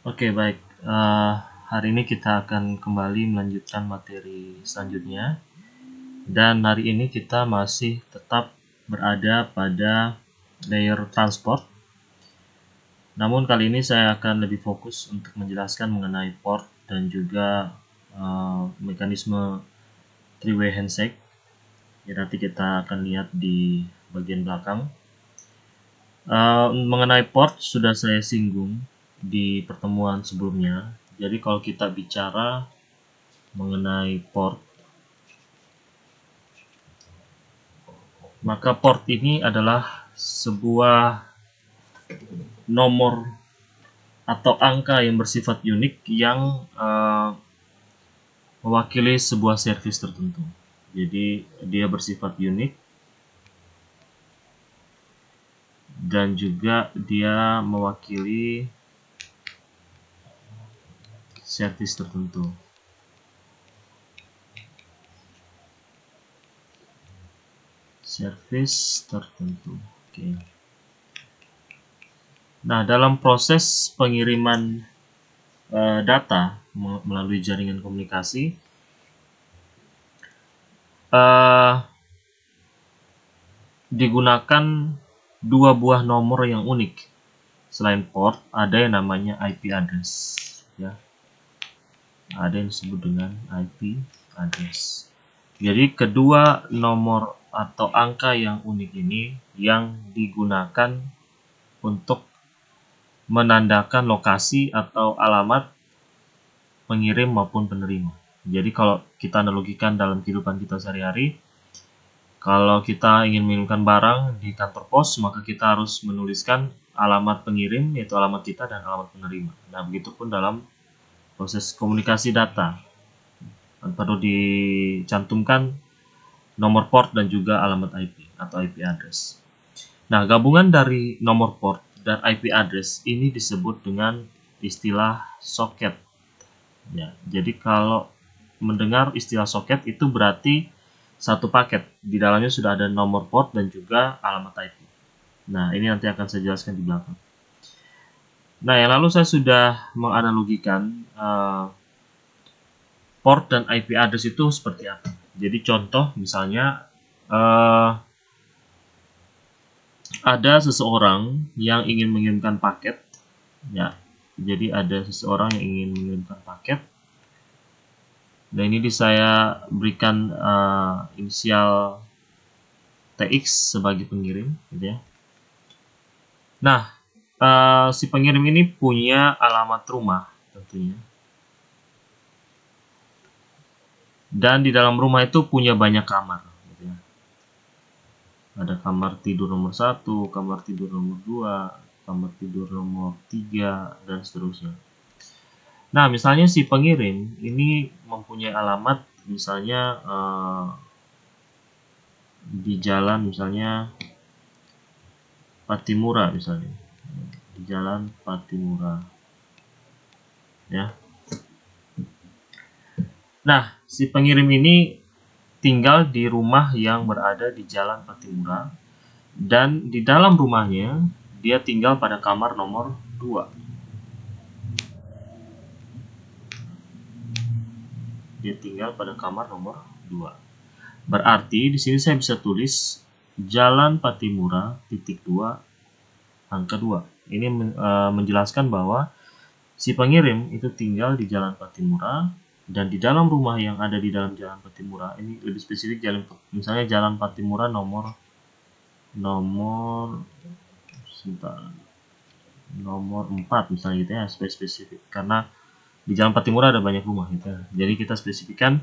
Oke, baik. Hari ini kita akan kembali melanjutkan materi selanjutnya. Dan hari ini kita masih tetap berada pada layer transport. Namun kali ini saya akan lebih fokus untuk menjelaskan mengenai port dan juga mekanisme three-way handshake. Ya, nanti kita akan lihat di bagian belakang. Mengenai port sudah saya singgung di pertemuan sebelumnya. Jadi kalau kita bicara mengenai port, maka port ini adalah sebuah nomor atau angka yang bersifat unik yang mewakili sebuah service tertentu. Jadi dia bersifat unik dan juga dia mewakili service tertentu. Oke. Nah, dalam proses pengiriman data melalui jaringan komunikasi, digunakan dua buah nomor yang unik. Selain port, ada yang namanya IP address, ya. Ada yang disebut dengan IP address. Jadi kedua nomor atau angka yang unik ini yang digunakan untuk menandakan lokasi atau alamat pengirim maupun penerima. Jadi kalau kita analogikan dalam kehidupan kita sehari-hari, kalau kita ingin mengirimkan barang di kantor pos, maka kita harus menuliskan alamat pengirim, yaitu alamat kita dan alamat penerima. Nah, begitupun dalam proses komunikasi data. Perlu dicantumkan nomor port dan juga alamat IP atau IP address. Nah, gabungan dari nomor port dan IP address ini disebut dengan istilah soket. Ya, jadi kalau mendengar istilah soket itu berarti satu paket. Di dalamnya sudah ada nomor port dan juga alamat IP. Nah, ini nanti akan saya jelaskan di belakang. Nah, yang lalu saya sudah menganalogikan port dan IP address itu seperti apa. Jadi contoh misalnya ada seseorang yang ingin mengirimkan paket, ya. Jadi ada seseorang yang ingin mengirimkan paket. Dan ini saya berikan inisial TX sebagai pengirim, gitu ya. Nah, si pengirim ini punya alamat rumah tentunya. Dan di dalam rumah itu punya banyak kamar, gitu ya. Ada kamar tidur nomor 1, kamar tidur nomor 2, kamar tidur nomor 3, dan seterusnya. Nah, misalnya si pengirim ini mempunyai alamat misalnya di jalan misalnya Patimura misalnya. Di jalan Patimura. Ya. Nah, si pengirim ini tinggal di rumah yang berada di jalan Patimura dan di dalam rumahnya dia tinggal pada kamar nomor 2. Dia tinggal pada kamar nomor 2. Berarti di sini saya bisa tulis Jalan Patimura titik 2 angka 2. Ini menjelaskan bahwa si pengirim itu tinggal di Jalan Patimura dan di dalam rumah yang ada di dalam Jalan Patimura, ini lebih spesifik misalnya Jalan Patimura nomor 4 misalnya gitu ya, spesifik karena di Jalan Patimura ada banyak rumah gitu ya. Jadi kita spesifikkan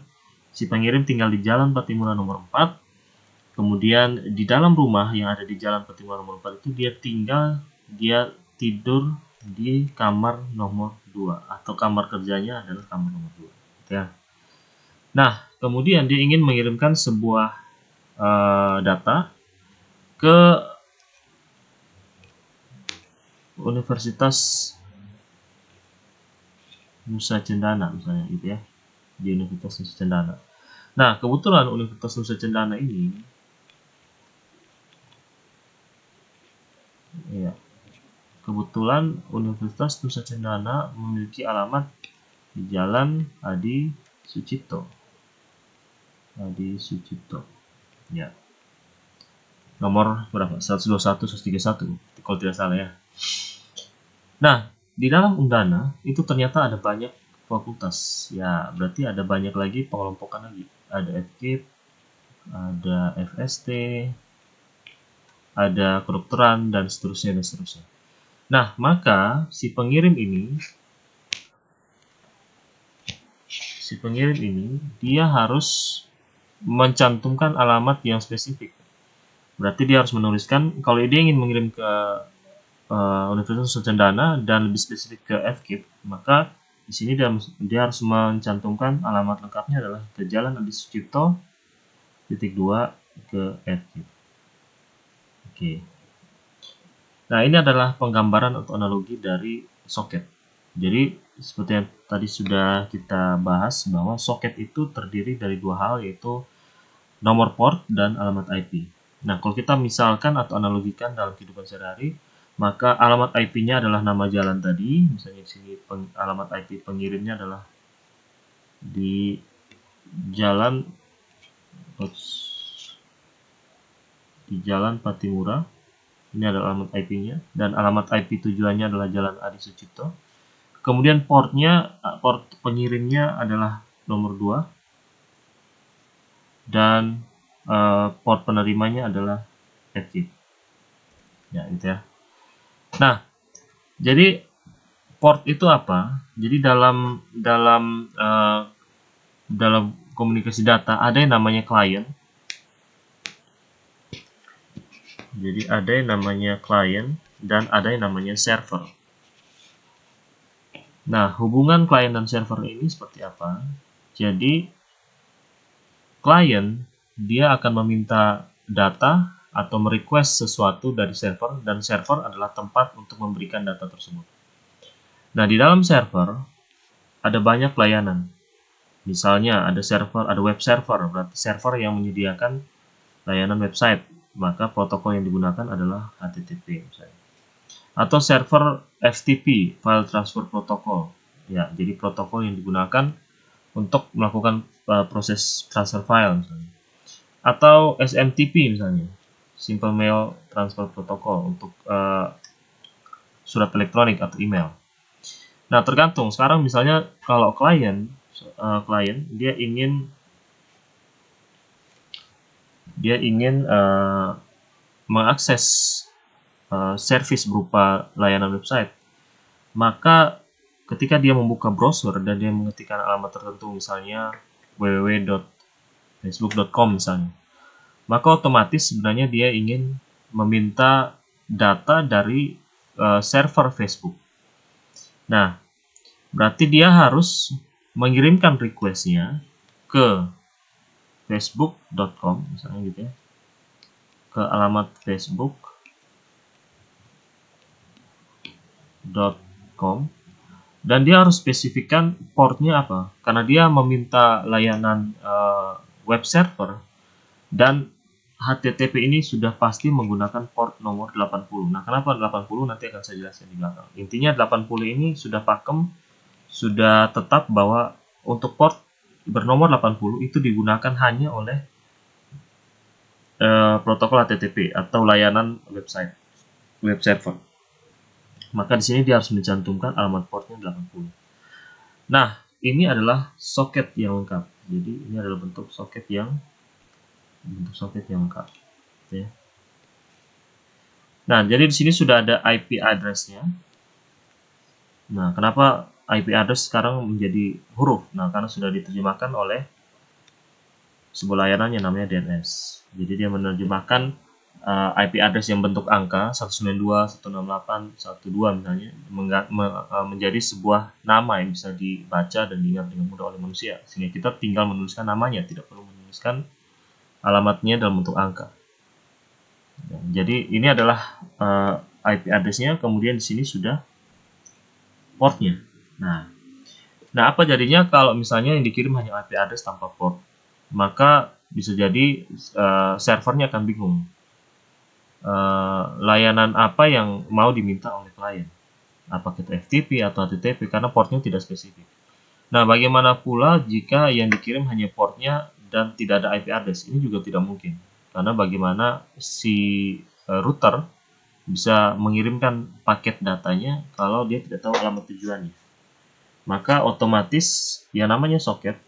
si pengirim tinggal di Jalan Patimura nomor 4. Kemudian di dalam rumah yang ada di Jalan Patimura nomor 4 itu dia tidur di kamar nomor 2 atau kamar kerjanya adalah kamar nomor 2 gitu ya. Nah, kemudian dia ingin mengirimkan sebuah data ke Universitas Nusa Cendana misalnya gitu ya, di Universitas Nusa Cendana. Nah, kebetulan Universitas Nusa Cendana ini kebetulan Universitas Nusa Cendana memiliki alamat di Jalan Adi Sucipto. Ya. Nomor berapa? 121 131 kalau tidak salah ya. Nah, di dalam Undana itu ternyata ada banyak fakultas. Ya, berarti ada banyak lagi pengelompokan lagi. Ada FKIP, ada FST, ada kedokteran, dan seterusnya dan seterusnya. Nah, maka si pengirim ini dia harus mencantumkan alamat yang spesifik. Berarti dia harus menuliskan kalau dia ingin mengirim ke Universitas Nusa Cendana dan lebih spesifik ke FKIP, maka di sini dia harus mencantumkan alamat lengkapnya adalah ke Jalan Adi Sucipto _2 ke FKIP. Oke. Nah, ini adalah penggambaran atau analogi dari soket. Jadi seperti yang tadi sudah kita bahas bahwa soket itu terdiri dari dua hal, yaitu nomor port dan alamat IP. Nah, kalau kita misalkan atau analogikan dalam kehidupan sehari-hari, maka alamat IP-nya adalah nama jalan tadi. Misalnya di sini alamat IP pengirimnya adalah di Jalan Patimura. Ini adalah alamat IP-nya, dan alamat IP tujuannya adalah Jalan Adi Sucipto. Kemudian port pengirimnya adalah nomor 2, dan port penerimanya adalah FKIP. Ya, gitu ya. Nah, jadi port itu apa? Jadi dalam komunikasi data ada yang namanya klien. Jadi ada yang namanya klien dan ada yang namanya server. Nah, hubungan klien dan server ini seperti apa? Jadi klien dia akan meminta data atau merequest sesuatu dari server, dan server adalah tempat untuk memberikan data tersebut. Nah, di dalam server ada banyak layanan. Misalnya ada web server, berarti server yang menyediakan layanan website, maka protokol yang digunakan adalah HTTP misalnya. Atau server FTP, File Transfer Protocol. Ya, jadi protokol yang digunakan untuk melakukan proses transfer file misalnya. Atau SMTP misalnya, Simple Mail Transfer Protocol, untuk surat elektronik atau email. Nah, tergantung. Sekarang misalnya kalau klien dia ingin mengakses service berupa layanan website, maka ketika dia membuka browser dan dia mengetikkan alamat tertentu, misalnya www.facebook.com misalnya, maka otomatis sebenarnya dia ingin meminta data dari server Facebook. Nah, berarti dia harus mengirimkan request-nya ke facebook.com misalnya gitu ya, ke alamat facebook.com, dan dia harus spesifikkan portnya apa, karena dia meminta layanan web server, dan HTTP ini sudah pasti menggunakan port nomor 80. Nah, kenapa 80 nanti akan saya jelaskan di belakang. Intinya 80 ini sudah pakem, sudah tetap bahwa untuk port bernomor 80 itu digunakan hanya oleh protokol HTTP atau layanan web server. Maka di sini dia harus mencantumkan alamat portnya 80. Nah, ini adalah soket yang lengkap. Jadi ini adalah bentuk soket yang lengkap. Ya. Nah, jadi di sini sudah ada IP address-nya. Nah, kenapa IP address sekarang menjadi huruf? Nah, karena sudah diterjemahkan oleh sebuah layanan yang namanya DNS. Jadi dia menerjemahkan IP address yang bentuk angka 192.168.1.2 misalnya menjadi sebuah nama yang bisa dibaca dan diingat dengan mudah oleh manusia, sehingga kita tinggal menuliskan namanya, tidak perlu menuliskan alamatnya dalam bentuk angka. Jadi ini adalah IP address-nya, kemudian di sini sudah portnya. Nah, apa jadinya kalau misalnya yang dikirim hanya IP address tanpa port? Maka bisa jadi servernya akan bingung. layanan apa yang mau diminta oleh klien, apakah itu FTP atau HTTP, karena portnya tidak spesifik. Nah, bagaimana pula jika yang dikirim hanya portnya dan tidak ada IP address? Ini juga tidak mungkin, karena bagaimana si router bisa mengirimkan paket datanya kalau dia tidak tahu alamat tujuannya. Maka otomatis yang namanya soket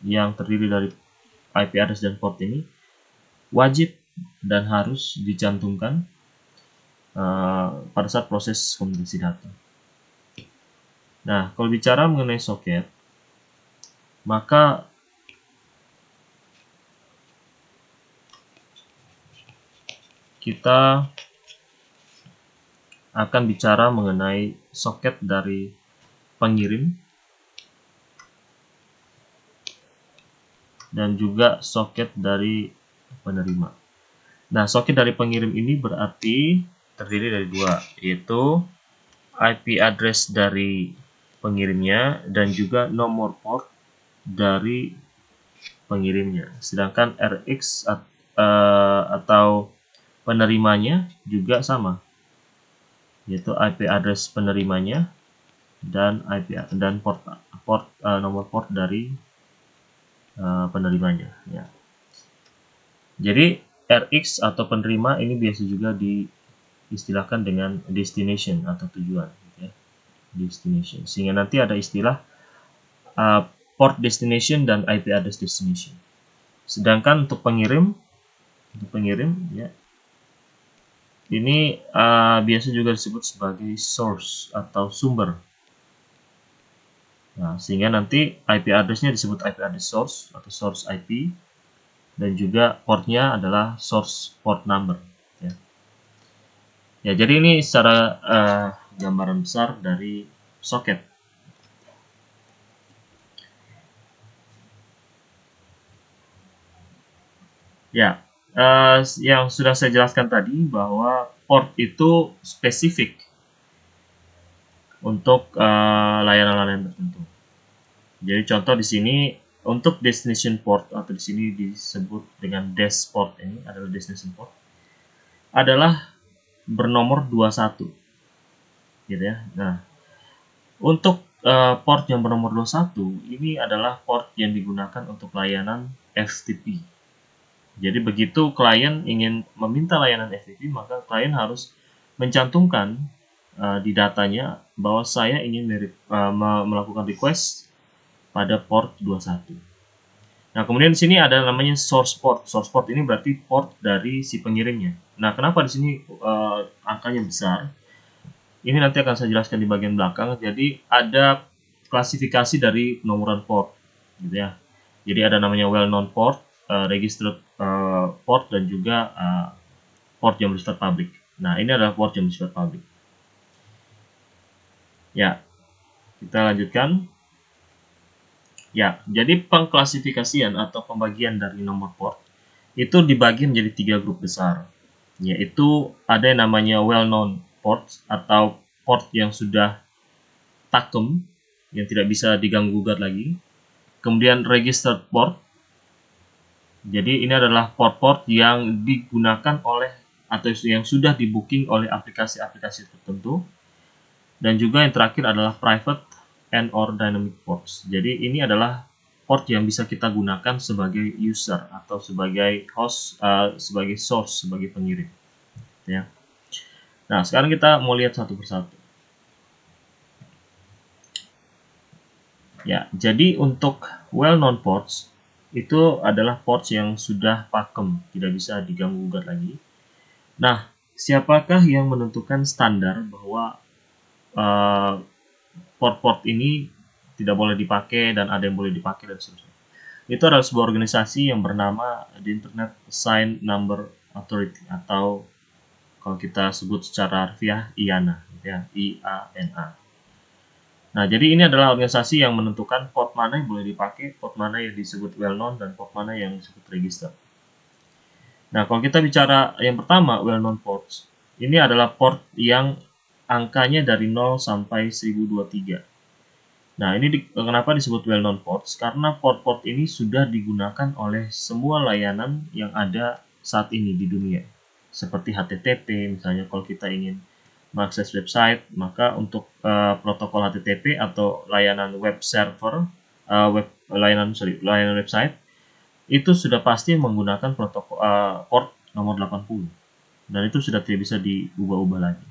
yang terdiri dari IP address dan port ini wajib dan harus dicantumkan pada saat proses komunikasi data. Nah, kalau bicara mengenai soket, maka kita akan bicara mengenai soket dari pengirim dan juga soket dari penerima. Nah, soket dari pengirim ini berarti terdiri dari dua, yaitu IP address dari pengirimnya dan juga nomor port dari pengirimnya. Sedangkan RX atau penerimanya juga sama, yaitu IP address penerimanya dan nomor port dari penerimanya. Ya. Jadi RX atau penerima ini biasa juga diistilahkan dengan destination atau tujuan, ya. Destination. Sehingga nanti ada istilah port destination dan IP address destination. Sedangkan untuk pengirim ya, ini biasa juga disebut sebagai source atau sumber. Nah, sehingga nanti IP address-nya disebut IP address source atau source IP, dan juga portnya adalah source port number. Ya, ya jadi ini secara gambaran besar dari soket. Ya, yang sudah saya jelaskan tadi bahwa port itu spesifik untuk layanan-layanan tertentu. Jadi contoh di sini untuk destination port atau di sini disebut dengan des port, ini adalah destination port, adalah bernomor 21, gitu ya. Nah, untuk port yang bernomor 21 ini adalah port yang digunakan untuk layanan FTP. Jadi begitu klien ingin meminta layanan FTP, maka klien harus mencantumkan di datanya bahwa saya ingin melakukan request pada port 21. Nah, kemudian di sini ada namanya source port. Source port ini berarti port dari si pengirimnya. Nah, kenapa di sini angkanya besar? Ini nanti akan saya jelaskan di bagian belakang. Jadi ada klasifikasi dari penomoran port, gitu ya. Jadi ada namanya well-known port, registered port, dan juga port yang bersifat public. Nah, ini adalah port yang bersifat public. Ya, kita lanjutkan. Ya, jadi pengklasifikasian atau pembagian dari nomor port itu dibagi menjadi 3 grup besar, yaitu ada yang namanya well-known port atau port yang sudah takem, yang tidak bisa diganggu-gugat lagi. Kemudian registered port, jadi ini adalah port-port yang digunakan oleh atau yang sudah di-booking oleh aplikasi-aplikasi tertentu. Dan juga yang terakhir adalah private and or dynamic ports. Jadi ini adalah port yang bisa kita gunakan sebagai user atau sebagai host, sebagai source, sebagai pengirim. Ya. Nah, sekarang kita mau lihat satu persatu. Ya, jadi untuk well-known ports itu adalah ports yang sudah pakem, tidak bisa diganggu-gugat lagi. Nah, siapakah yang menentukan standar bahwa port-port ini tidak boleh dipakai dan ada yang boleh dipakai dan seterusnya? Itu adalah sebuah organisasi yang bernama The Internet Assigned Number Authority, atau kalau kita sebut secara harfiah IANA, ya, IANA. Nah, jadi ini adalah organisasi yang menentukan port mana yang boleh dipakai, port mana yang disebut well-known, dan port mana yang disebut register. Nah, kalau kita bicara yang pertama, well-known ports, ini adalah port yang angkanya dari 0 sampai 1023. Nah, ini kenapa disebut well-known ports? Karena port-port ini sudah digunakan oleh semua layanan yang ada saat ini di dunia. seperti HTTP. Misalnya kalau kita ingin mengakses website, maka untuk protokol HTTP atau layanan web server, layanan website itu sudah pasti menggunakan protokol port nomor 80, dan itu sudah tidak bisa diubah-ubah lagi.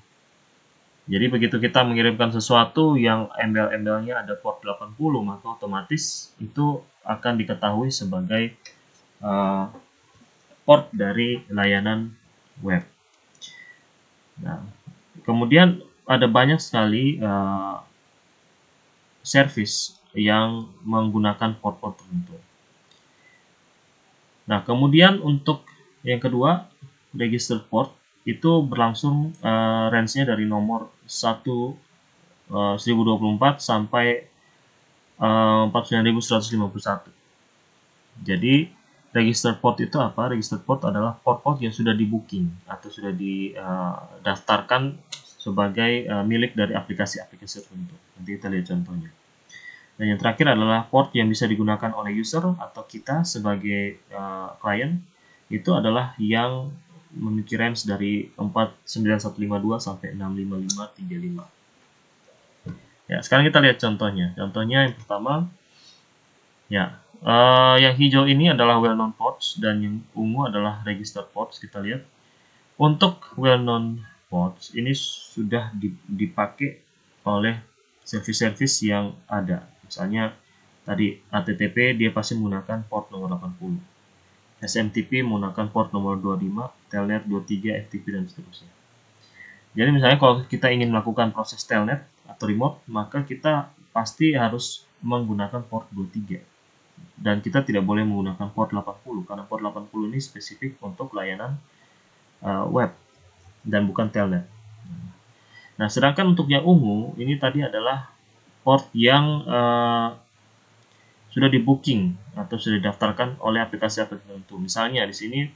Jadi begitu kita mengirimkan sesuatu yang embel-embelnya ada port 80, maka otomatis itu akan diketahui sebagai port dari layanan web. Nah, kemudian ada banyak sekali service yang menggunakan port-port tertentu. Nah, kemudian untuk yang kedua, register port itu berlangsung range-nya dari nomor 1024 sampai 49151. Jadi register port itu apa? Register port adalah port-port yang sudah di booking atau sudah didaftarkan sebagai milik dari aplikasi-aplikasi tertentu. Nanti kita lihat contohnya. Dan yang terakhir adalah port yang bisa digunakan oleh user atau kita sebagai klien. Itu adalah yang memiliki range dari 49152 sampai 65535. Ya, sekarang kita lihat contohnya. Contohnya yang pertama, ya, yang hijau ini adalah well-known ports dan yang ungu adalah registered ports. Kita lihat untuk well-known ports ini sudah dipakai oleh service-service yang ada. Misalnya tadi HTTP dia pasti menggunakan port nomor 80. SMTP menggunakan port nomor 25, Telnet 23, FTP dan seterusnya. Jadi misalnya kalau kita ingin melakukan proses Telnet atau remote, maka kita pasti harus menggunakan port 23. Dan kita tidak boleh menggunakan port 80 karena port 80 ini spesifik untuk layanan web dan bukan Telnet. Nah, sedangkan untuk yang ungu ini tadi adalah port yang sudah di booking atau sudah didaftarkan oleh aplikasi-aplikasi tertentu. Misalnya di sini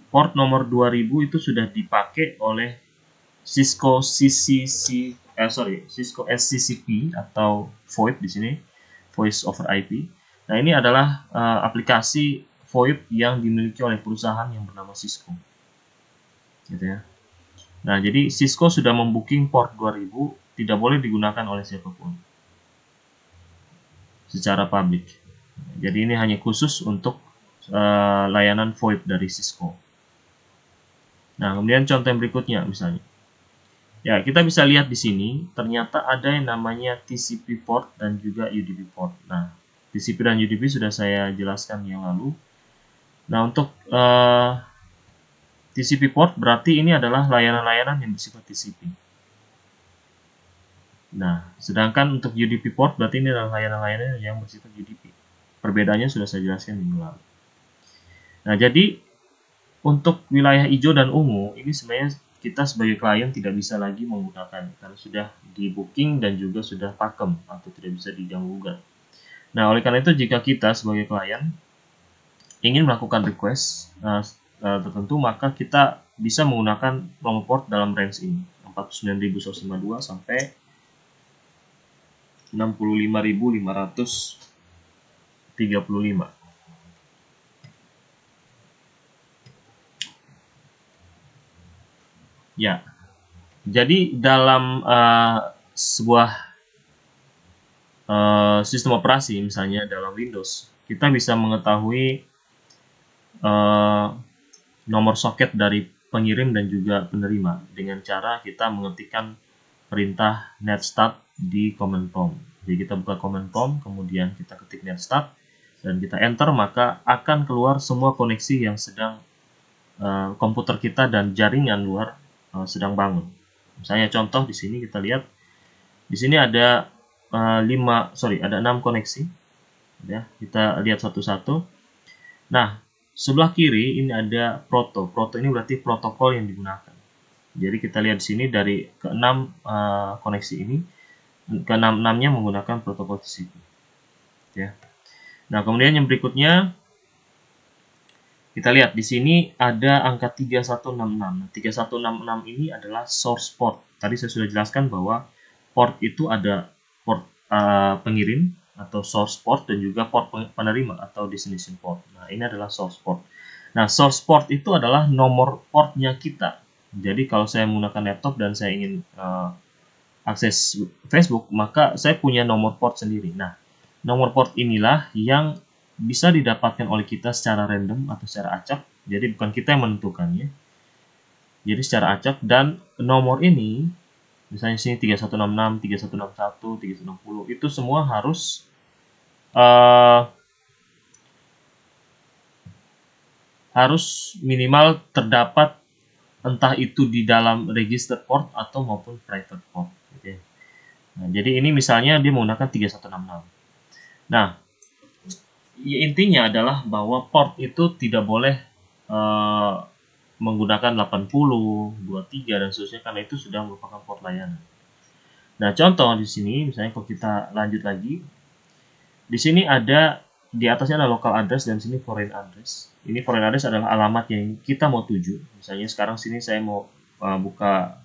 port nomor 2000 itu sudah dipakai oleh Cisco SCCP atau VoIP di sini, Voice over IP. Nah, ini adalah aplikasi VoIP yang dimiliki oleh perusahaan yang bernama Cisco. Gitu ya. Nah, jadi Cisco sudah membooking port 2000 tidak boleh digunakan oleh siapapun secara publik. Jadi ini hanya khusus untuk layanan VoIP dari Cisco. Nah, kemudian contoh yang berikutnya misalnya. Ya, kita bisa lihat di sini ternyata ada yang namanya TCP port dan juga UDP port. Nah, TCP dan UDP sudah saya jelaskan yang lalu. Nah, untuk TCP port berarti ini adalah layanan-layanan yang bersifat TCP. Nah, sedangkan untuk UDP port berarti ini adalah layanan-layanan yang bersifat UDP. Perbedaannya sudah saya jelaskan minggu lalu. Nah, jadi untuk wilayah hijau dan ungu ini sebenarnya kita sebagai klien tidak bisa lagi menggunakan karena sudah di booking dan juga sudah pakem atau tidak bisa diganggu-gugat. Nah, oleh karena itu jika kita sebagai klien ingin melakukan request tertentu, maka kita bisa menggunakan nomor port dalam range ini 49152 sampai 65535. Ya, jadi dalam sebuah sistem operasi, misalnya dalam Windows, kita bisa mengetahui nomor soket dari pengirim dan juga penerima dengan cara kita mengetikkan perintah netstart di command prompt. Jadi kita buka command prompt, kemudian kita ketik netstart dan kita enter, maka akan keluar semua koneksi yang sedang komputer kita dan jaringan luar sedang bangun. Misalnya contoh di sini kita lihat, di sini ada 6 koneksi. Ya, kita lihat satu-satu. Nah, sebelah kiri ini ada proto. Proto ini berarti protokol yang digunakan. Jadi kita lihat di sini dari ke-6 koneksi ini, ke-6-nya menggunakan protokol TCP. Ya. Nah, kemudian yang berikutnya kita lihat di sini ada angka 3166. 3166 ini adalah source port. Tadi saya sudah jelaskan bahwa port itu ada port pengirim atau source port dan juga port penerima atau destination port. Nah, ini adalah source port. Nah, source port itu adalah nomor portnya kita. Jadi kalau saya menggunakan laptop dan saya ingin akses Facebook, maka saya punya nomor port sendiri. Nah, nomor port inilah yang bisa didapatkan oleh kita secara random atau secara acak. Jadi bukan kita yang menentukannya. Jadi secara acak, dan nomor ini, misalnya sini 3166, 3161, 3160, itu semua harus minimal terdapat, entah itu di dalam register port atau maupun private port, gitu ya. Nah, jadi ini misalnya dia menggunakan 3166. Nah, intinya adalah bahwa port itu tidak boleh menggunakan 80, 23 dan seterusnya, karena itu sudah merupakan port layanan. Nah, contoh di sini misalnya kalau kita lanjut lagi, di sini ada, di atasnya ada local address dan sini foreign address. Ini foreign address adalah alamat yang kita mau tuju. Misalnya sekarang sini saya mau buka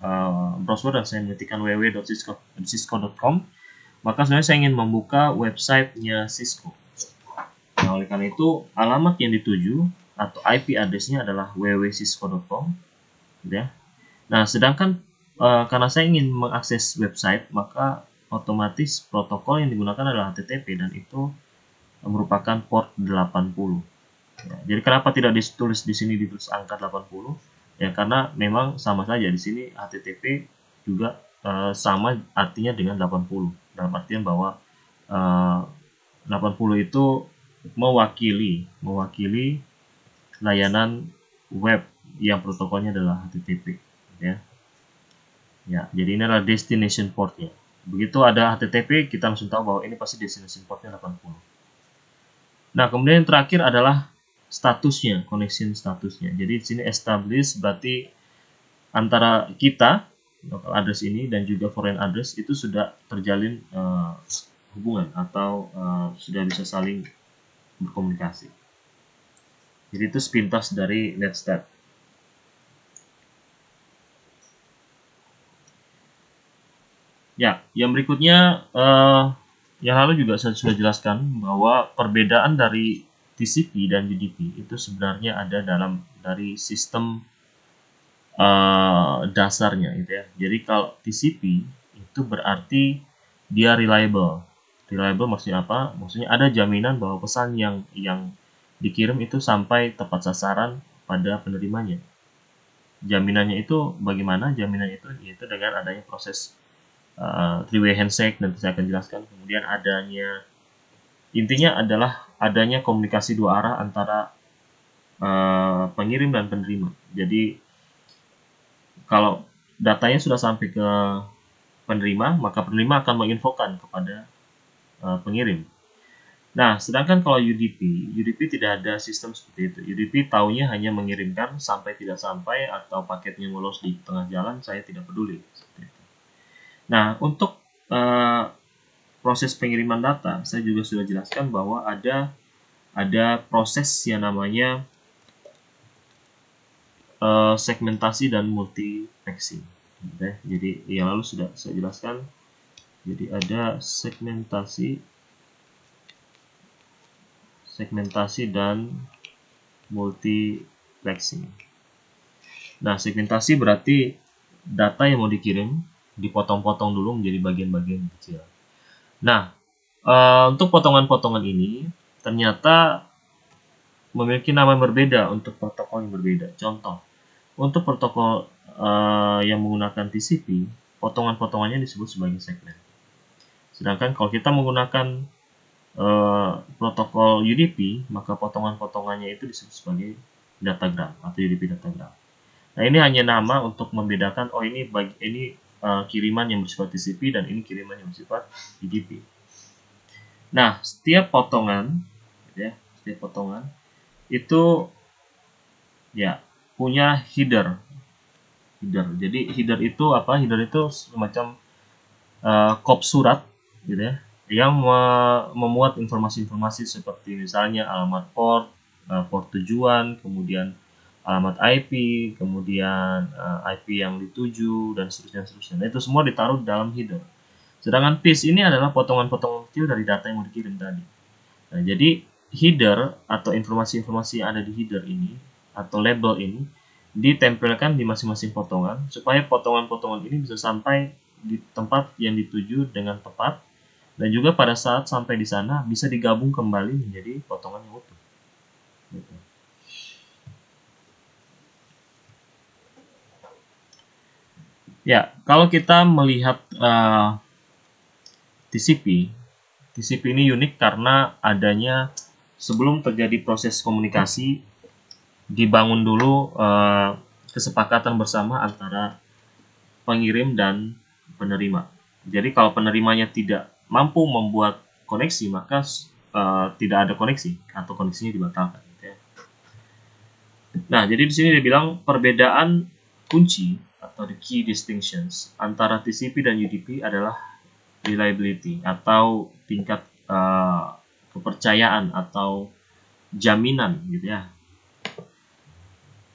browser dan saya mengetikkan www.cisco.com, maka sebenarnya saya ingin membuka websitenya Cisco. Nah, oleh karena itu alamat yang dituju atau IP address-nya adalah www.cisco.com, gitu ya. Nah, sedangkan karena saya ingin mengakses website, maka otomatis protokol yang digunakan adalah HTTP dan itu merupakan port 80. Ya, jadi kenapa tidak ditulis di sini ditulis angka 80? Ya karena memang sama saja di sini HTTP juga sama artinya dengan 80. Dalam artian bahwa 80 itu mewakili layanan web yang protokolnya adalah HTTP, ya. Ya, jadi ini adalah destination portnya. Begitu ada HTTP, kita langsung tahu bahwa ini pasti destination portnya 80. Nah, kemudian yang terakhir adalah statusnya, connection statusnya. Jadi di sini establish berarti antara kita, local address ini, dan juga foreign address itu sudah terjalin hubungan atau sudah bisa saling berkomunikasi. Jadi itu sepintas dari Netstat. Ya, yang berikutnya yang lalu juga saya sudah jelaskan bahwa perbedaan dari TCP dan UDP itu sebenarnya ada dari sistem dasarnya, gitu ya. Jadi kalau TCP itu berarti dia reliable. Reliable maksudnya apa? Maksudnya ada jaminan bahwa pesan yang dikirim itu sampai tepat sasaran pada penerimanya. Jaminannya itu bagaimana? Jaminannya itu yaitu dengan adanya proses three-way handshake, nanti saya akan jelaskan. Kemudian intinya adalah adanya komunikasi dua arah antara pengirim dan penerima. Jadi kalau datanya sudah sampai ke penerima, maka penerima akan menginfokan kepada pengirim. Nah, sedangkan kalau UDP tidak ada sistem seperti itu. UDP taunya hanya mengirimkan, sampai tidak sampai atau paketnya lolos di tengah jalan, saya tidak peduli. Seperti itu. Nah, untuk proses pengiriman data, saya juga sudah jelaskan bahwa ada proses yang namanya segmentasi dan multiplexing. Jadi yang lalu sudah saya jelaskan. Jadi ada segmentasi dan multiplexing. Nah, segmentasi berarti data yang mau dikirim dipotong-potong dulu menjadi bagian-bagian kecil. Nah, untuk potongan-potongan ini ternyata memiliki nama yang berbeda untuk protokol yang berbeda. Contoh, untuk protokol yang menggunakan TCP, potongan-potongannya disebut sebagai segmen. Sedangkan kalau kita menggunakan protokol UDP, maka potongan-potongannya itu disebut sebagai datagram atau UDP datagram. Nah, ini hanya nama untuk membedakan, oh ini kiriman yang bersifat TCP dan ini kiriman yang bersifat UDP. Nah, setiap potongan itu ya punya header. Jadi header itu apa? Header itu semacam kop surat, gitu ya, yang memuat informasi-informasi seperti misalnya alamat port tujuan, kemudian alamat IP, kemudian IP yang dituju, dan seterusnya. Nah, itu semua ditaruh dalam header. Sedangkan piece ini adalah potongan-potongan kecil dari data yang mau dikirim tadi. Nah, jadi header atau informasi-informasi yang ada di header ini atau label ini ditempelkan di masing-masing potongan supaya potongan-potongan ini bisa sampai di tempat yang dituju dengan tepat, dan juga pada saat sampai di sana bisa digabung kembali menjadi potongan yang utuh. Gitu. Ya, kalau kita melihat TCP ini unik karena adanya sebelum terjadi proses komunikasi dibangun dulu kesepakatan bersama antara pengirim dan penerima. Jadi kalau penerimanya tidak mampu membuat koneksi, maka tidak ada koneksi atau koneksinya dibatalkan. Gitu ya. Nah, jadi di sini dia bilang perbedaan kunci atau the key distinctions antara TCP dan UDP adalah reliability atau tingkat kepercayaan atau jaminan, gitu ya.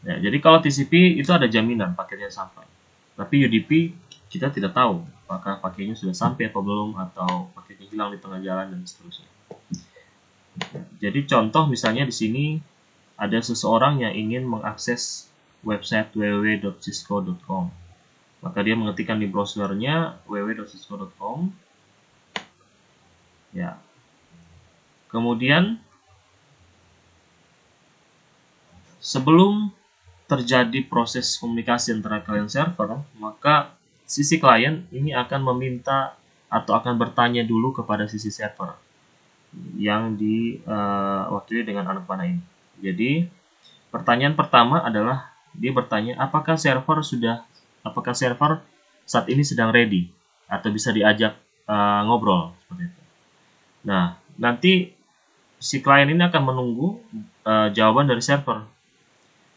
Ya, jadi kalau TCP itu ada jaminan paketnya sampai. Tapi UDP kita tidak tahu apakah paketnya sudah sampai atau belum, atau paketnya hilang di tengah jalan dan seterusnya. Jadi contoh misalnya di sini ada seseorang yang ingin mengakses website www.cisco.com. Maka dia mengetikkan di browsernya www.cisco.com. Ya. Kemudian sebelum terjadi proses komunikasi antara klien server, maka sisi klien ini akan meminta atau akan bertanya dulu kepada sisi server yang diwakili dengan anak panah ini. Jadi pertanyaan pertama adalah dia bertanya apakah server saat ini sedang ready atau bisa diajak ngobrol seperti itu. Nah, nanti si klien ini akan menunggu jawaban dari server.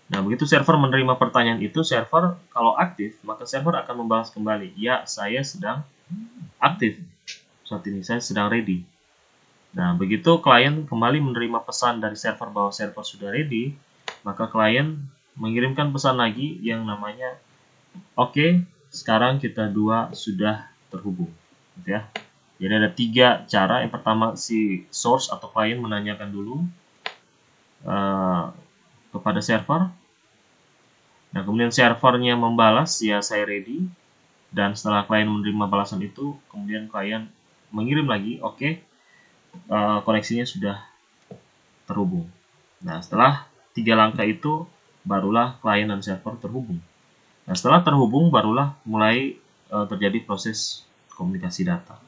Nah, begitu server menerima pertanyaan itu, server kalau aktif, maka server akan membalas kembali, ya, saya sedang aktif saat ini, saya sedang ready. Nah, begitu klien kembali menerima pesan dari server bahwa server sudah ready, maka klien mengirimkan pesan lagi yang namanya, oke, sekarang kita dua sudah terhubung. Gitu ya. Jadi ada 3 cara. Yang pertama, si source atau klien menanyakan dulu kepada server. Nah, kemudian servernya membalas, ya saya ready. Dan setelah klien menerima balasan itu, kemudian klien mengirim lagi, oke, koneksinya sudah terhubung. Nah, setelah 3 langkah itu, barulah klien dan server terhubung. Nah, setelah terhubung, barulah mulai terjadi proses komunikasi data.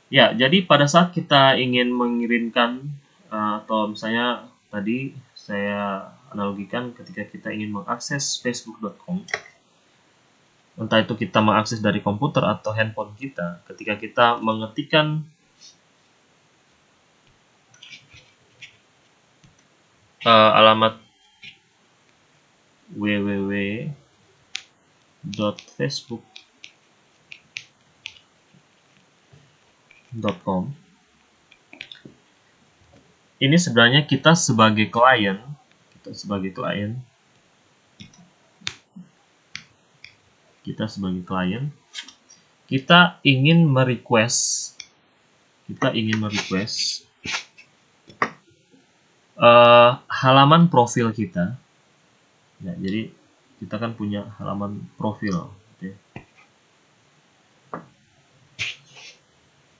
Ya, jadi pada saat kita ingin mengirimkan atau misalnya tadi saya analogikan ketika kita ingin mengakses facebook.com, entah itu kita mengakses dari komputer atau handphone kita, ketika kita mengetikkan alamat www.facebook.com, ini sebenarnya kita sebagai klien, kita ingin merequest halaman profil kita. Ya, jadi kita kan punya halaman profil. Gitu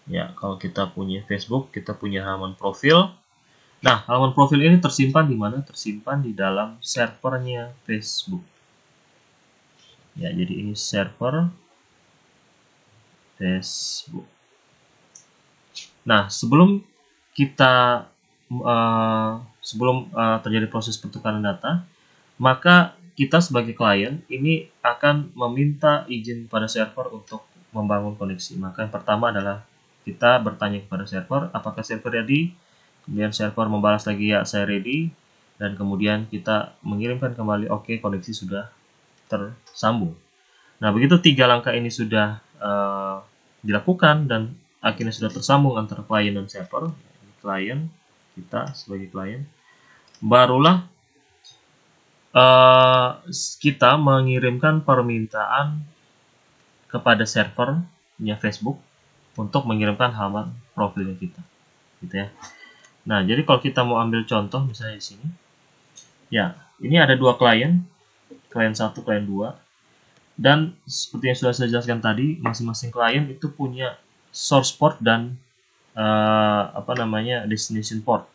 ya, kalau kita punya Facebook, kita punya halaman profil. Nah, halaman profil ini tersimpan di mana? Tersimpan di dalam servernya Facebook. Ya, jadi ini server Facebook. Nah, sebelum terjadi proses pertukaran data, maka kita sebagai klien ini akan meminta izin pada server untuk membangun koneksi. Maka yang pertama adalah kita bertanya kepada server, apakah server ready? Kemudian server membalas lagi, ya, saya ready. Dan kemudian kita mengirimkan kembali, oke, koneksi sudah tersambung. Nah, begitu 3 langkah ini sudah dilakukan dan akhirnya sudah tersambung antara klien dan server, klien, kita sebagai klien, barulah kita mengirimkan permintaan kepada servernya Facebook untuk mengirimkan halaman profilnya kita, gitu ya. Nah, jadi kalau kita mau ambil contoh misalnya di sini, ya, ini ada dua klien 1, klien 2, dan seperti yang sudah saya jelaskan tadi, masing-masing klien itu punya source port dan destination port.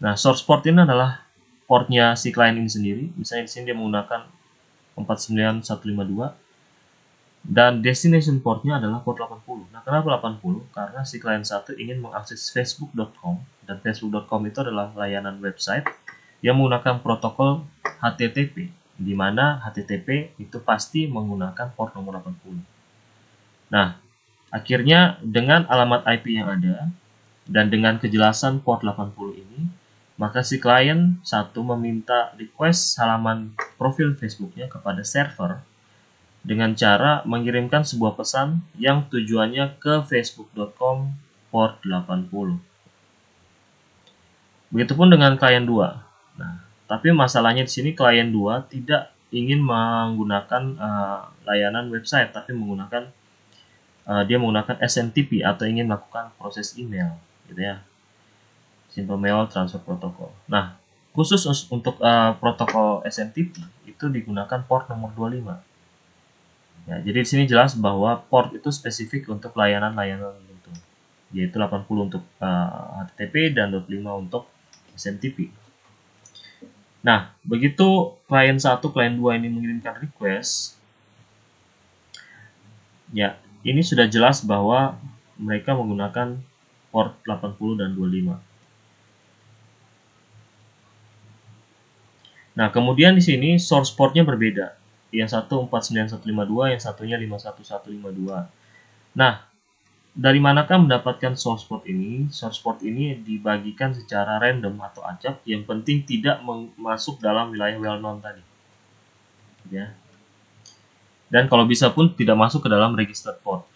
Nah, source port ini adalah portnya si klien ini sendiri. Misalnya di sini dia menggunakan 49152 dan destination portnya adalah port 80. Nah, kenapa 80? Karena si klien 1 ingin mengakses facebook.com, dan facebook.com itu adalah layanan website yang menggunakan protokol HTTP, di mana HTTP itu pasti menggunakan port nomor 80. Nah, akhirnya dengan alamat IP yang ada dan dengan kejelasan port 80 ini, maka si klien 1 meminta request halaman profil Facebooknya kepada server dengan cara mengirimkan sebuah pesan yang tujuannya ke facebook.com port 80. Begitupun dengan klien 2. Nah, tapi masalahnya di sini klien 2 tidak ingin menggunakan layanan website, tapi dia menggunakan SMTP atau ingin melakukan proses email, gitu ya. Simple Mail Transfer Protocol. Nah, khusus untuk protokol SMTP itu digunakan port nomor 25. Ya, jadi di sini jelas bahwa port itu spesifik untuk layanan-layanan tertentu, yaitu 80 untuk HTTP dan 25 untuk SMTP. Nah, begitu klien 1, klien 2 ini mengirimkan request, ya, ini sudah jelas bahwa mereka menggunakan port 80 dan 25. Nah, kemudian di sini source portnya berbeda. Yang satu 49152, yang satunya 51152. Nah, dari manakah mendapatkan source port ini? Source port ini dibagikan secara random atau acak, yang penting tidak masuk dalam wilayah well known tadi. Ya. Dan kalau bisa pun tidak masuk ke dalam register port.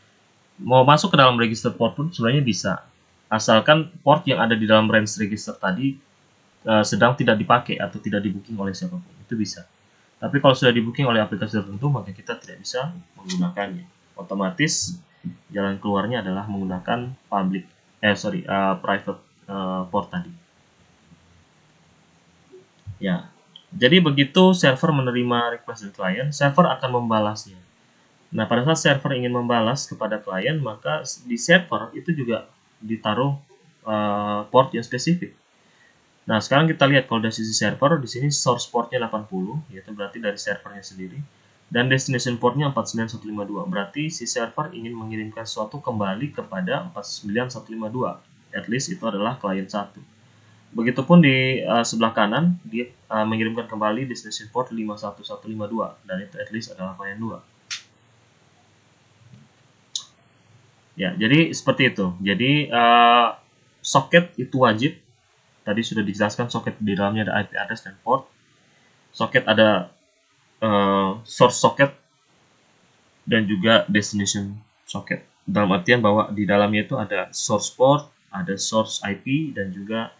Mau masuk ke dalam register port pun sebenarnya bisa, asalkan port yang ada di dalam range register tadi sedang tidak dipakai atau tidak di booking oleh siapapun, itu bisa. Tapi kalau sudah di booking oleh aplikasi tertentu, maka kita tidak bisa menggunakannya. Otomatis jalan keluarnya adalah menggunakan private port tadi. Ya, jadi begitu server menerima request dari klien, server akan membalasnya. Nah, pada saat server ingin membalas kepada klien, maka di server itu juga ditaruh port yang spesifik. Nah, sekarang kita lihat kalau dari sisi server, di sini source portnya 80, yaitu berarti dari servernya sendiri, dan destination portnya 49152, berarti si server ingin mengirimkan sesuatu kembali kepada 49152, at least itu adalah klien 1. Begitupun di sebelah kanan, dia mengirimkan kembali destination port 51152, dan itu at least adalah klien 2. Ya, jadi seperti itu. Jadi soket itu wajib. Tadi sudah dijelaskan soket di dalamnya ada IP address dan port. Soket ada source socket dan juga destination socket. Dalam artian bahwa di dalamnya itu ada source port, ada source IP, dan juga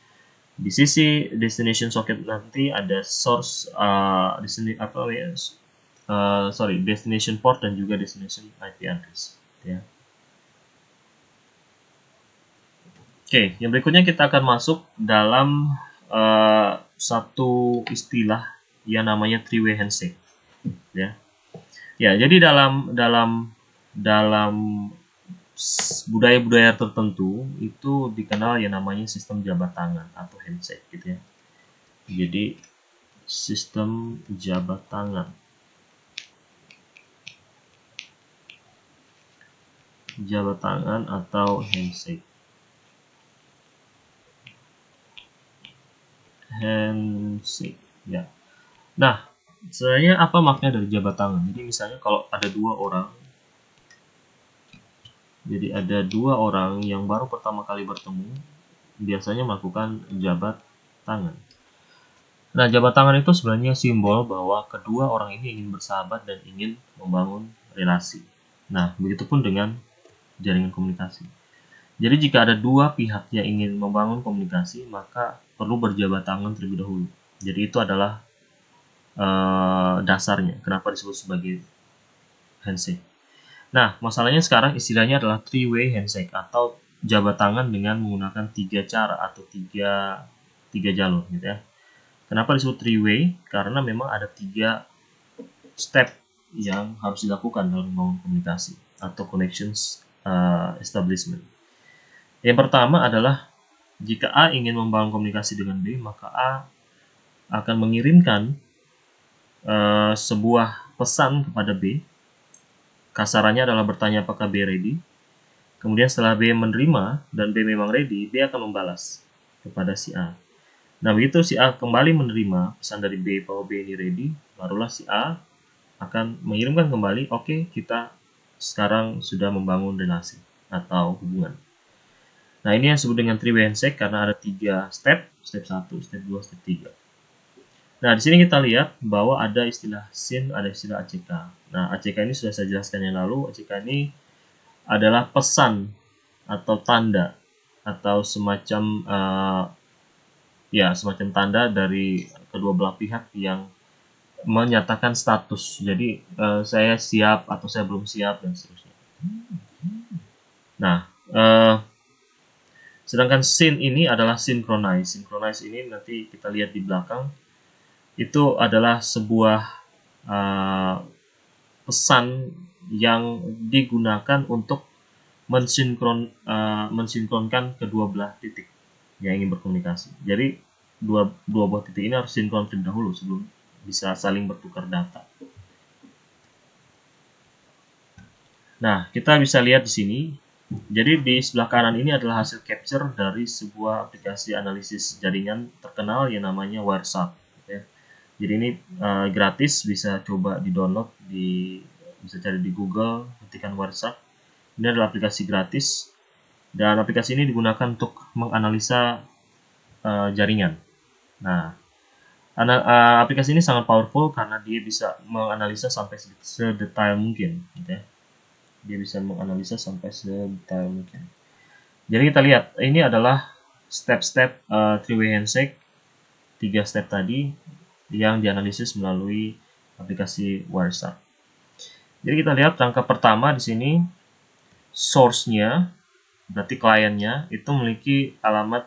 di sisi destination socket nanti ada source destination port dan juga destination IP address. Ya. Oke, yang berikutnya kita akan masuk dalam satu istilah yang namanya three-way handshake. Ya, jadi dalam budaya-budaya tertentu itu dikenal yang namanya sistem jabat tangan atau handshake, gitu ya. Jadi sistem jabat tangan, atau handshake. Ya. Nah, sebenarnya apa makna dari jabat tangan? Jadi misalnya kalau ada dua orang yang baru pertama kali bertemu, biasanya melakukan jabat tangan. Nah, jabat tangan itu sebenarnya simbol bahwa kedua orang ini ingin bersahabat dan ingin membangun relasi. Nah, begitupun dengan jaringan komunikasi. Jadi jika ada dua pihak yang ingin membangun komunikasi, maka perlu berjabat tangan terlebih dahulu. Jadi itu adalah dasarnya kenapa disebut sebagai handshake. Nah, masalahnya sekarang istilahnya adalah three-way handshake atau jabat tangan dengan menggunakan 3 cara atau tiga jalur gitu ya. Kenapa disebut three way? Karena memang ada 3 step yang harus dilakukan dalam membangun komunikasi atau connections establishment. Yang pertama adalah jika A ingin membangun komunikasi dengan B, maka A akan mengirimkan sebuah pesan kepada B. Kasarannya adalah bertanya apakah B ready. Kemudian setelah B menerima dan B memang ready, B akan membalas kepada si A. Nah, begitu si A kembali menerima pesan dari B bahwa B ini ready, barulah si A akan mengirimkan kembali, oke, kita sekarang sudah membangun relasi atau hubungan. Nah, ini yang disebut dengan three-way handshake karena ada 3 step, step 1, step 2, step 3. Nah, di sini kita lihat bahwa ada istilah SYN, ada istilah ACK. Nah, ACK ini sudah saya jelaskan yang lalu. ACK ini adalah pesan atau tanda atau semacam semacam tanda dari kedua belah pihak yang menyatakan status. Jadi saya siap atau saya belum siap dan seterusnya. Nah, sedangkan SYN ini adalah synchronize. Synchronize ini nanti kita lihat di belakang. Itu adalah sebuah pesan yang digunakan untuk mensinkronkan kedua belah titik yang ingin berkomunikasi. Jadi dua buah titik ini harus sinkron terlebih dahulu sebelum bisa saling bertukar data. Nah, kita bisa lihat di sini. Jadi di sebelah kanan ini adalah hasil capture dari sebuah aplikasi analisis jaringan terkenal yang namanya Wireshark. Ya. Jadi ini gratis, bisa coba di-download, bisa cari di Google, ketikkan Wireshark. Ini adalah aplikasi gratis dan aplikasi ini digunakan untuk menganalisa jaringan. Nah, aplikasi ini sangat powerful karena dia bisa menganalisa sampai sedetail mungkin, gitu ya. Dia bisa menganalisa sampai sedetail mungkin. Jadi kita lihat, ini adalah step-step three-way handshake, 3 step tadi yang dianalisis melalui aplikasi Wireshark. Jadi kita lihat langkah pertama di sini, source-nya, berarti kliennya itu memiliki alamat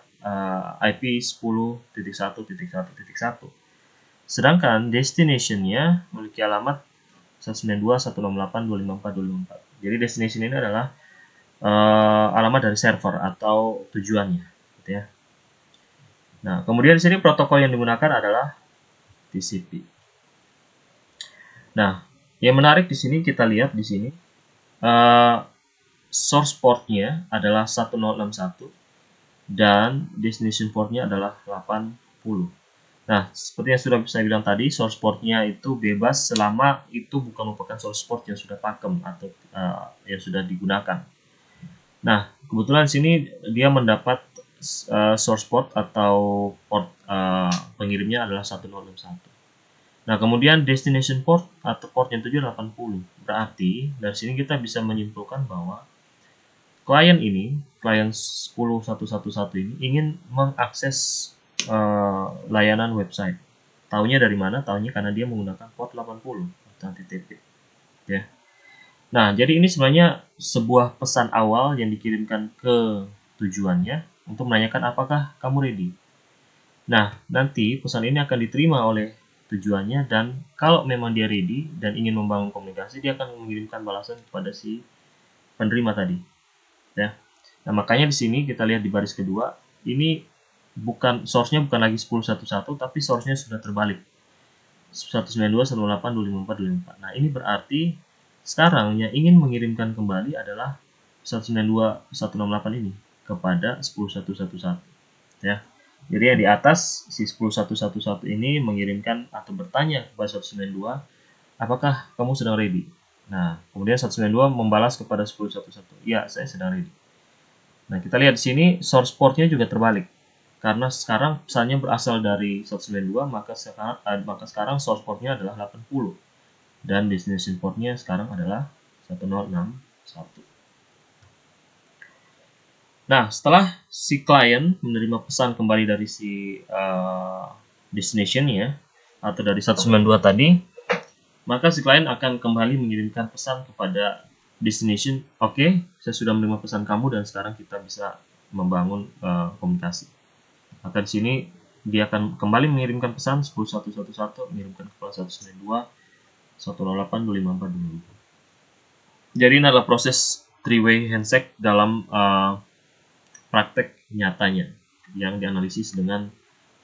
IP 10.1.1.1. Sedangkan destination-nya memiliki alamat 192.168.254.254. Jadi destination ini adalah alamat dari server atau tujuannya, gitu ya. Nah, kemudian di sini protokol yang digunakan adalah TCP. Nah, yang menarik di sini kita lihat di sini source portnya adalah 1061 dan destination portnya adalah 80. Nah, seperti yang sudah saya bilang tadi, source portnya itu bebas selama itu bukan merupakan source port yang sudah pakem atau yang sudah digunakan. Nah, kebetulan di sini dia mendapat source port atau port pengirimnya adalah 1061. Nah, kemudian destination port atau port yang 780. Berarti dari sini kita bisa menyimpulkan bahwa klien 10.111 ini ingin mengakses layanan website. Taunya dari mana? Taunya karena dia menggunakan port 80 atau HTTP. Ya. Nah, jadi ini sebenarnya sebuah pesan awal yang dikirimkan ke tujuannya untuk menanyakan apakah kamu ready. Nah, nanti pesan ini akan diterima oleh tujuannya dan kalau memang dia ready dan ingin membangun komunikasi, dia akan mengirimkan balasan kepada si penerima tadi. Ya. Nah, makanya di sini kita lihat di baris kedua, ini source-nya bukan lagi 10.1.1 tapi source-nya sudah terbalik. 192.168.254.254. Nah, ini berarti sekarang yang ingin mengirimkan kembali adalah 192.168 ini kepada 10.111. Ya. Jadi yang di atas si 10.111 ini mengirimkan atau bertanya kepada 192, apakah kamu sedang ready? Nah, kemudian 192 membalas kepada 10.111, ya, saya sedang ready. Nah, kita lihat di sini source portnya juga terbalik. Karena sekarang pesannya berasal dari 192, maka sekarang source portnya adalah 80. Dan destination portnya sekarang adalah 1061. Nah, setelah si klien menerima pesan kembali dari si destination ya, atau dari 192 tadi, maka si klien akan kembali mengirimkan pesan kepada destination, oke, saya sudah menerima pesan kamu dan sekarang kita bisa membangun komunikasi. Maka di sini dia akan kembali mengirimkan pesan 10111 mengirimkan ke 192 108 254 255. Jadi ini adalah proses three-way handshake dalam praktek nyatanya yang dianalisis dengan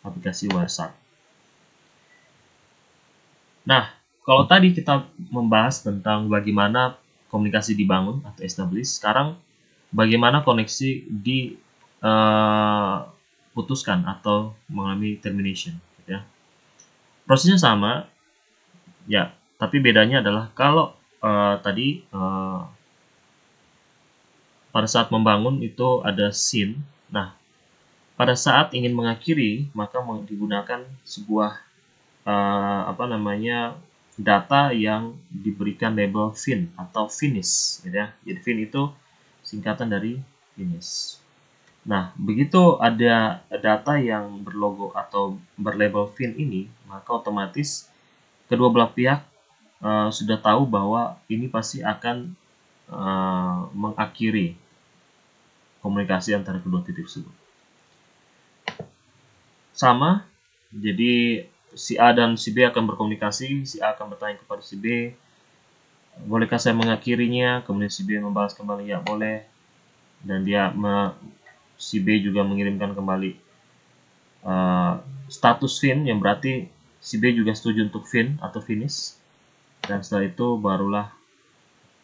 aplikasi WhatsApp. Nah, kalau tadi kita membahas tentang bagaimana komunikasi dibangun atau establish, sekarang bagaimana koneksi diputuskan atau mengalami termination, gitu ya. Prosesnya sama, ya, tapi bedanya adalah kalau tadi pada saat membangun itu ada scene. Nah, pada saat ingin mengakhiri maka digunakan sebuah data yang diberikan label fin atau finish, gitu ya. Jadi fin itu singkatan dari finish. Nah, begitu ada data yang berlogo atau berlabel fin ini, maka otomatis kedua belah pihak sudah tahu bahwa ini pasti akan mengakhiri komunikasi antara kedua titik tersebut. Sama, jadi si A dan si B akan berkomunikasi, si A akan bertanya kepada si B, bolehkah saya mengakhirinya? Kemudian si B membalas kembali, ya boleh. Dan si B juga mengirimkan kembali status fin, yang berarti si B juga setuju untuk fin atau finish. Dan setelah itu barulah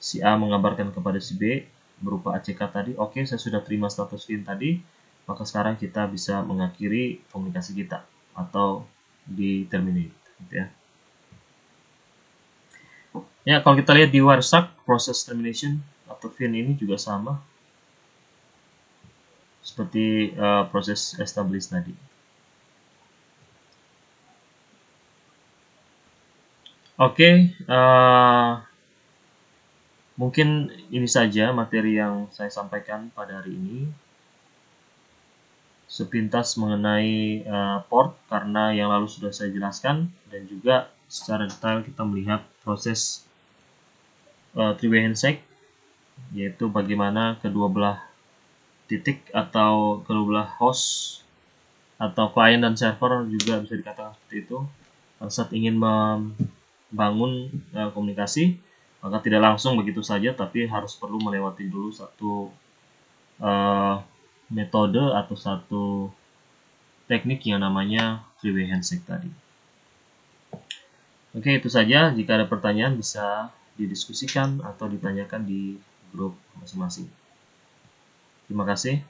si A mengabarkan kepada si B berupa ACK tadi, oke, saya sudah terima status fin tadi, maka sekarang kita bisa mengakhiri komunikasi kita atau di terminate, gitu ya. Ya, kalau kita lihat di WhatsApp, proses termination atau fin ini juga sama seperti proses establish tadi. Oke, mungkin ini saja materi yang saya sampaikan pada hari ini. Sepintas mengenai port, karena yang lalu sudah saya jelaskan, dan juga secara detail kita melihat proses three-way handshake, yaitu bagaimana kedua belah titik atau kedua belah host atau client dan server juga bisa dikatakan seperti itu, saat ingin membangun komunikasi, maka tidak langsung begitu saja, tapi harus perlu melewati dulu satu metode atau satu teknik yang namanya three-way handshake tadi. Oke, itu saja. Jika ada pertanyaan bisa didiskusikan atau ditanyakan di grup masing-masing. Terima kasih.